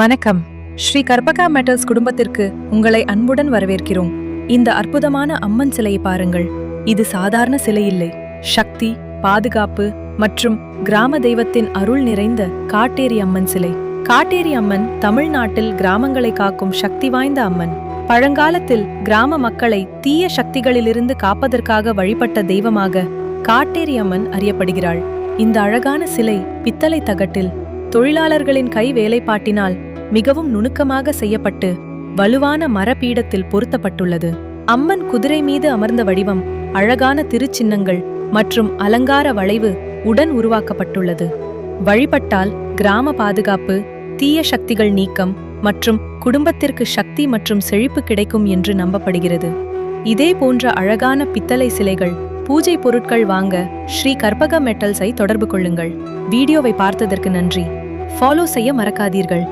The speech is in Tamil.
வணக்கம். ஸ்ரீ கற்பகா மெட்டல்ஸ் குடும்பத்திற்கு உங்களை அன்புடன் வரவேற்கிறோம். இந்த அற்புதமான அம்மன் சிலையை பாருங்கள். இது சாதாரண சிலை இல்லை. சக்தி, பாதுகாப்பு மற்றும் கிராம தெய்வத்தின் அருள் நிறைந்த காட்டேரி அம்மன் சிலை. காட்டேரி அம்மன் தமிழ்நாட்டில் கிராமங்களை காக்கும் சக்தி வாய்ந்த அம்மன். பழங்காலத்தில் கிராம மக்களை தீய சக்திகளிலிருந்து காப்பதற்காக வழிபட்ட தெய்வமாக காட்டேரி அம்மன் அறியப்படுகிறாள். இந்த அழகான சிலை பித்தளை தகட்டில் தொழிலாளர்களின் கை வேலைப்பாட்டினால் மிகவும் நுணுக்கமாக செய்யப்பட்டு வலுவான மரபீடத்தில் பொருத்தப்பட்டுள்ளது. அம்மன் குதிரை மீது அமர்ந்த வடிவம், அழகான திருச்சின்னங்கள் மற்றும் அலங்கார வளைவு உடன் உருவாக்கப்பட்டுள்ளது. வழிபட்டால் கிராம பாதுகாப்பு, தீய சக்திகள் நீக்கம் மற்றும் குடும்பத்திற்கு சக்தி மற்றும் செழிப்பு கிடைக்கும் என்று நம்பப்படுகிறது. இதே போன்ற அழகான பித்தளை சிலைகள், பூஜை பொருட்கள் வாங்க ஸ்ரீ கற்பக மெட்டல்ஸை தொடர்பு கொள்ளுங்கள். வீடியோவை பார்த்ததற்கு நன்றி. ஃபாலோ செய்ய மறக்காதீர்கள்.